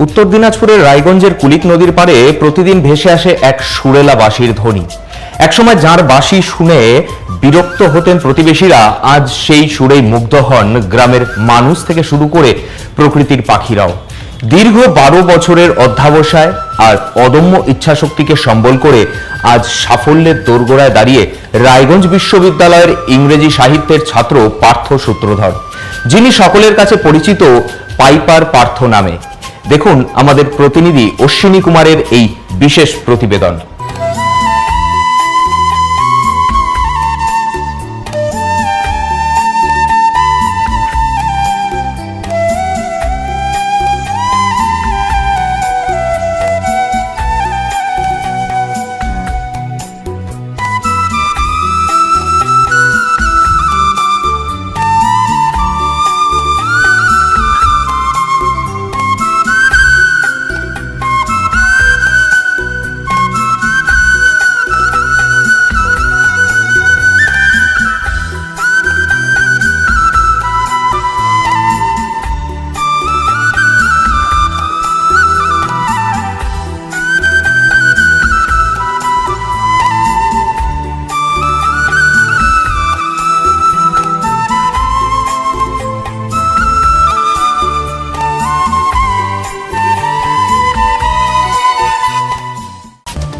উত্তর দিনাজপুরের রায়গঞ্জের কুলিক নদীর পাড়ে প্রতিদিন ভেসে আসে এক সুরেলা বাঁশির ধ্বনি। একসময় যার বাঁশি শুনে বিরক্ত হতেন প্রতিবেশীরা, আজ সেই সুরেই মুগ্ধ হন গ্রামের মানুষ থেকে শুরু করে প্রকৃতির পাখিরাও। দীর্ঘ 12 বছরের অধ্যবসায় আর অদম্য ইচ্ছাশক্তিকে সম্বল করে আজ সাফল্যের দোরগোড়ায় দাঁড়িয়ে রায়গঞ্জ বিশ্ববিদ্যালয়ের ইংরেজি সাহিত্যের ছাত্র পার্থ সূত্রধর, যিনি সকলের কাছে পরিচিত পাইপার পার্থ নামে। দেখুন আমাদের প্রতিনিধি অশ্বিনী কুমারের এই বিশেষ প্রতিবেদন।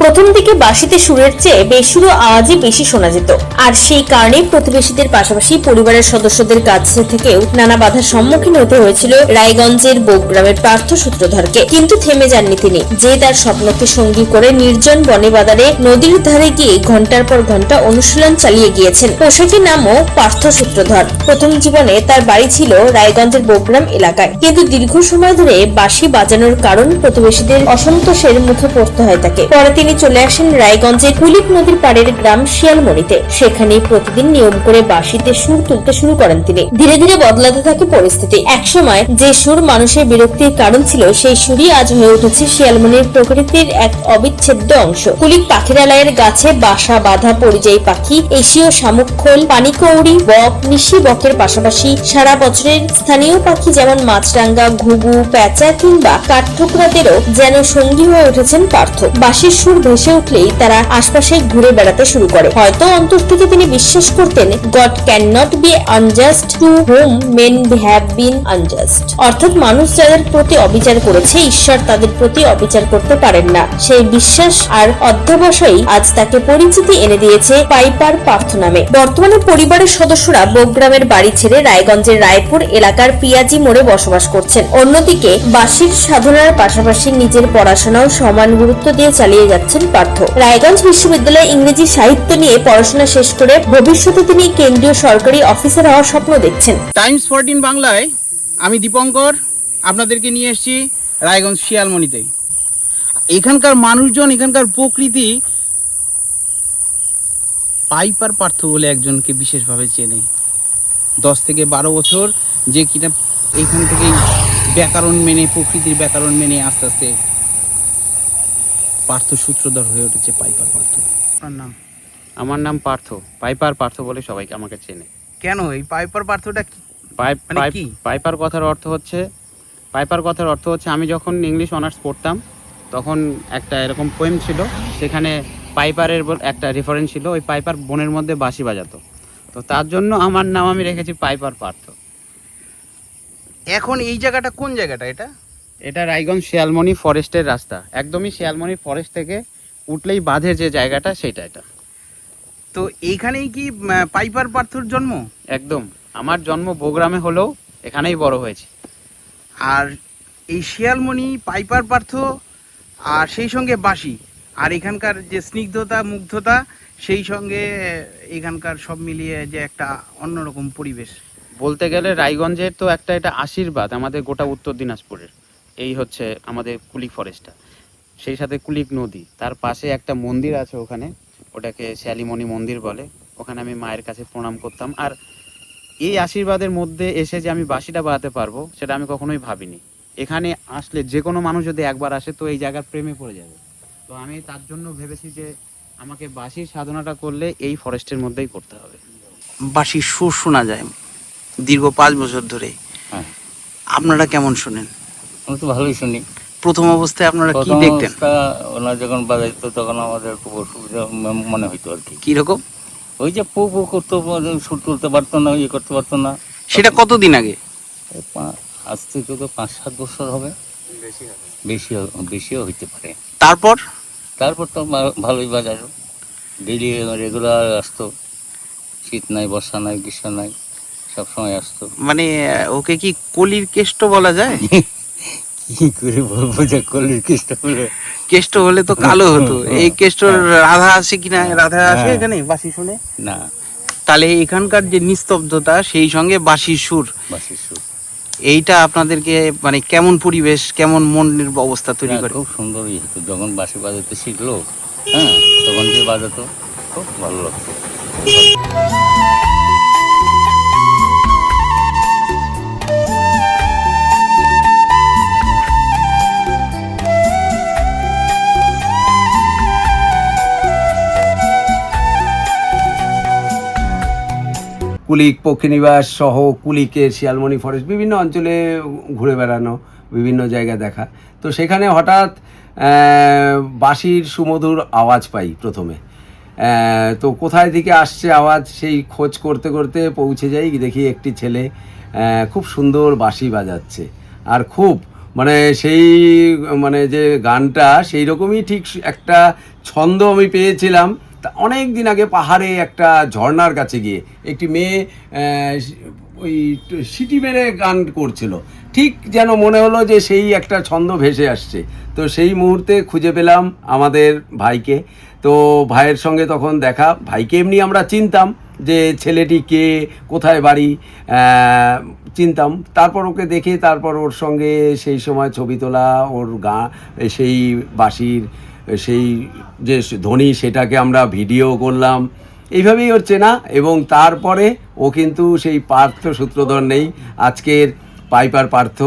প্রথম দিকে বাঁশিতে সুরের চেয়ে বেসুরো আওয়াজই বেশি শোনা যেত, আর সেই কারণেই প্রতিবেশীদের পাশাপাশি পরিবারের সদস্যদের কাছ থেকেও নানা বাধার সম্মুখীন হতে হয়েছিল রায়গঞ্জের বগ্রামের পার্থ সূত্রধরকে। কিন্তু থেমে যাননি তিনি, যে তার স্বপ্নকে সঙ্গী করে নির্জন বনে বাদারে নদীর ধারে গিয়ে ঘন্টার পর ঘন্টা অনুশীলন চালিয়ে গিয়েছেন। পোশাকের নামও পার্থ সূত্রধর। প্রথম জীবনে তার বাড়ি ছিল রায়গঞ্জের বগ্রাম এলাকায়, কিন্তু দীর্ঘ সময় ধরে বাঁশি বাজানোর কারণ প্রতিবেশীদের অসন্তোষের মুখে পড়তে হয় তাকে। পরে তিনি চলে আসেন রায়গঞ্জের কুলিক নদীর পাড়ের গ্রাম শিয়ালমণিতে। সেখানে প্রতিদিন নিয়ম করে বাঁশিতে সুর তুলতে শুরু করেন তিনি। ধীরে ধীরে বদলাতে থাকে পরিস্থিতি। একসময় যে সুর মানুষের বিরক্তির কারণ ছিল, সেই সুরই আজ হয়ে উঠেছে শিয়ালমণির প্রকৃতির এক অবিচ্ছেদ্য অংশ। কুলিক পাখিরালয়ের গাছে বাসা বাঁধা পরিযায়ী পাখি, এশীয় শামুকখোল, পানিকৌড়ি, বক, নিশি বকের পাশাপাশি সারা বছরের স্থানীয় পাখি যেমন মাছরাঙ্গা, ঘুঘু, প্যাঁচা কিংবা কাঠঠোকরাদেরও যেন সঙ্গী হয়ে উঠেছেন পার্থ। বাঁশির সুর ভেসে উঠলেই তারা আশপাশে ঘুরে বেড়াতে শুরু করে। হয়তো অন্তর থেকে তিনি বিশ্বাস করতেন, God can not be unjust to whom men have been unjust. অর্থাৎ মানুষ যাদের প্রতি অবিচার করেছে, ঈশ্বর তাদের প্রতি অবিচার করতে পারেন না। সেই বিশ্বাস আর অধ্যবসায়ই আজ তাকে পরিচিতি এনে দিয়েছে পাইপার পার্থ নামে। বর্তমানে পরিবারের সদস্যরা বগ্রামের বাড়ি ছেড়ে রায়গঞ্জের রায়পুর এলাকার পিয়াজি মোড়ে বসবাস করছেন। অন্যদিকে বাঁশির সাধনার পাশাপাশি নিজের পড়াশোনাও সমান গুরুত্ব দিয়ে চালিয়ে যাচ্ছেন পার্থ। রায়গঞ্জ বিশ্ববিদ্যালয়ে ইংরেজি সাহিত্য নিয়ে পড়াশোনা শেষ করে ভবিষ্যতে তিনি কেন্দ্রীয় সরকারি অফিসার হওয়ার স্বপ্ন দেখছেন। টাইমস 14 বাংলায় আমি দীপঙ্কর আপনাদেরকে নিয়ে এসেছি রায়গঞ্জ শিয়ালমণিতে। এখানকার মানুষজন, এখানকার প্রকৃতি পাইপার পার্থ বলে একজনকে বিশেষভাবে চেনে। 10 থেকে 12 বছর যে কিনা এইখান থেকে ব্যাকরণ মেনে, প্রকৃতির ব্যাকরণ মেনে আস্তে আস্তে পার্থ সূত্রধর হয়ে উঠেছে পাইপার পার্থ। আপনার নাম? আমার নাম পার্থ, পাইপার পার্থ বলে সবাইকে আমাকে চেনে। কেন এই পাইপার পার্থটা কি? পাইপার কথার অর্থ হচ্ছে আমি যখন ইংলিশ অনার্স পড়তাম তখন একটা এরকম পোয়েম ছিল, সেখানে পাইপারের একটা রেফারেন্স ছিল। ওই পাইপার বনের মধ্যে বাঁশি বাজাতো, তো তার জন্য আমার নাম আমি রেখেছি পাইপার পার্থ। এখন এই জায়গাটা কোন জায়গাটা? এটা রায়গঞ্জ শিয়ালমণি ফরেস্টের রাস্তা, একদমই শিয়ালমণি ফরেস্ট থেকে উঠলেই বাঁধের যে জায়গাটা সেটা। এটা তো এইখানেই কি পাইপার পার্থর জন্ম? একদম, আমার জন্ম বগ্রামে হলেও এখানেই বড় হয়েছে। আর এই শিয়ালমণি, পাইপার পার্থ, আর সেই সঙ্গে বাঁশি, আর এখানকার যে স্নিগ্ধতা, মুগ্ধতা, সেই সঙ্গে এখানকার সব মিলিয়ে যে একটা অন্যরকম পরিবেশ। বলতে গেলে রায়গঞ্জের তো একটা এটা আশীর্বাদ আমাদের গোটা উত্তর দিনাজপুরের। এই হচ্ছে আমাদের কুলিক ফরেস্টটা, সেই সাথে কুলিক নদী, তার পাশে একটা মন্দির আছে, ওখানে ওটাকে শিয়ালিমণি মন্দির বলে। ওখানে আমি মায়ের কাছে প্রণাম করতাম। আর এই আশীর্বাদের মধ্যে এসে যে আমি বাঁশিটা বাজাতে পারবো সেটা আমি কখনোই ভাবিনি। এখানে আসলে যে কোনো মানুষ যদি একবার আসে তো এই জায়গার প্রেমে পড়ে যাবে। তো আমি তার জন্য ভেবেছি যে আমাকে বাঁশির সাধনাটা করলে এই ফরেস্টের মধ্যেই করতে হবে। বাঁশির সুর শোনা যায় দীর্ঘ 5 বছর ধরে। হ্যাঁ, আপনারা কেমন শোনেন? আমরা তো ভালোই শুনি। প্রথম অবস্থায় আপনারা কি প্রথম দেখতেন? অবস্থা ওনার যখন বাজাইতো তখন আমাদের খুব অসুবিধা মনে হইতো আর কি। কিরকম? ওই যে পু করতো, সুর তুলতে পারতো না, ইয়ে করতে পারতো না। সেটা কতদিন আগে? আজ থেকে তো 5-7 বছর হবে, বেশিও হইতে পারে। তারপর তারপর তো ভালোই বাজাইলো, ডেইলি রেগুলার আসতো, শীত নাই, বর্ষা নাই, গ্রীষ্ম নাই, সবসময় আসতো। মানে ওকে কি কলির কেষ্ট বলা যায়? কি করে বলবো যে কলির কেষ্ট বলে? কেষ্ট হলে তো কালো হতো। এই কেষ্টর রাধা আছে কিনা? রাধা আছে হ্যাঁ। এখানে বাঁশি শুনে? না, তাহলে এখানকার যে নিস্তব্ধতা, সেই সঙ্গে বাঁশির সুর, বাঁশির সুর। এইটা আপনাদেরকে মানে কেমন পরিবেশ, কেমন মনের অবস্থা তৈরি না, করে? খুব সুন্দরই হতো। যখন বাঁশি বাজাতে শিখলো, হ্যাঁ, তখন যে বাজাতো খুব ভালো লাগতো। কুলিক পক্ষীনিবাস সহ কুলিকের শিয়ালমণি ফরেস্ট বিভিন্ন অঞ্চলে ঘুরে বেড়ানো, বিভিন্ন জায়গা দেখা। তো সেখানে হঠাৎ বাঁশির সুমধুর আওয়াজ পাই প্রথমে। তো কোথায় থেকে আসছে আওয়াজ, সেই খোঁজ করতে করতে পৌঁছে যাই, দেখি একটি ছেলে খুব সুন্দর বাঁশি বাজাচ্ছে। আর খুব মানে সেই মানে যে গানটা সেই রকমই ঠিক একটা ছন্দ আমি পেয়েছিলাম। তা অনেক দিন আগে পাহাড়ে একটা ঝর্ণার কাছে গিয়ে একটি মেয়ে ওই সিটি মেরে গান করছিল, ঠিক যেন মনে হলো যে সেই একটা ছন্দ ভেসে আসছে। তো সেই মুহূর্তে খুঁজে পেলাম আমাদের ভাইকে। তো ভাইয়ের সঙ্গে তখন দেখা, ভাইকে এমনি আমরা চিনতাম যে ছেলেটি কে, কোথায় বাড়ি, চিনতাম। তারপর ওকে দেখে তারপর ওর সঙ্গে সেই সময় ছবি তোলা, ওর সেই বাঁশির সেই যে ধ্বনি সেটাকে আমরা ভিডিও করলাম। এইভাবেই ওর চেনা। এবং তারপরে ও কিন্তু সেই পার্থ সূত্রধর নেই, আজকের পাইপার পার্থ।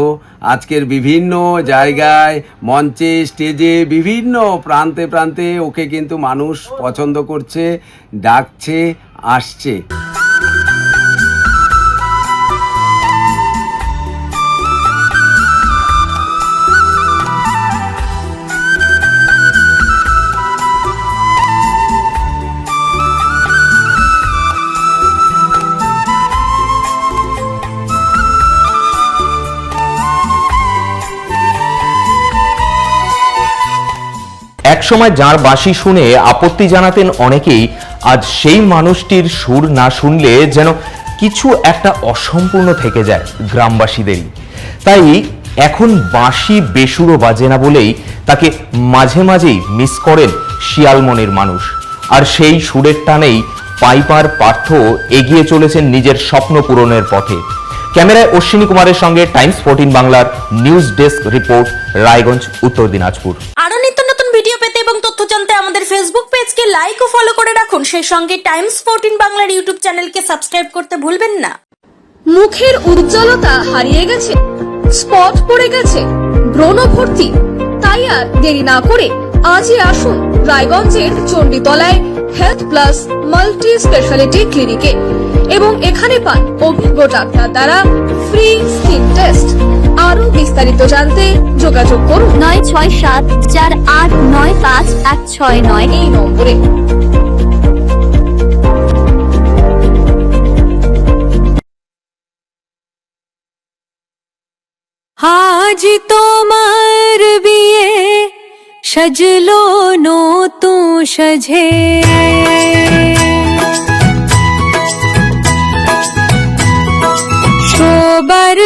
আজকের বিভিন্ন জায়গায়, মঞ্চে, স্টেজে, বিভিন্ন প্রান্তে প্রান্তে ওকে কিন্তু মানুষ পছন্দ করছে, ডাকছে, আসছে। একসময় যার বাঁশি শুনে আপত্তি জানাতেন অনেকেই, আজ সেই মানুষটির সুর না শুনলে যেন কিছু একটা অসম্পূর্ণ থেকে যায় গ্রামবাসীদেরই। তাই এখন বাঁশি বেসুরো বাজে না বলেই তাকে মাঝে মাঝেই মিস করেন শিয়ালমনির মানুষ। আর সেই সুরের টানেই পাইপার পার্থ এগিয়ে চলেছেন নিজের স্বপ্ন পূরণের পথে। ক্যামেরায় অশ্বিনী কুমারের সঙ্গে টাইমস 14 বাংলার নিউজ ডেস্ক রিপোর্ট, রায়গঞ্জ, উত্তর দিনাজপুর। আরো নিত্য নতুন ভিডিও পেতে এবং তথ্য জানতে আমাদের ফেসবুক পেজকে লাইক ও ফলো করে রাখুন। সেই সঙ্গে টাইমস 14 বাংলার ইউটিউব চ্যানেলকে সাবস্ক্রাইব করতে ভুলবেন না। মুখের উজ্জ্বলতা হারিয়ে গেছে, স্পট পড়ে গেছে, ব্রণ ভর্তি, তাই আর দেরি না করে আজই আসুন রায়গঞ্জের চণ্ডীতলায় হেলথ প্লাস মাল্টি স্পেশালিটি ক্লিনিকে এবং এখানে পান অভিজ্ঞ ডাক্তার দ্বারা ফ্রি স্কিন টেস্ট। আরো বিস্তারিত জানতে যোগাযোগ করুন 9674895169 এই নম্বরে। আজ তোমার বিয়ে সজলো নতুন সাজে, শোবার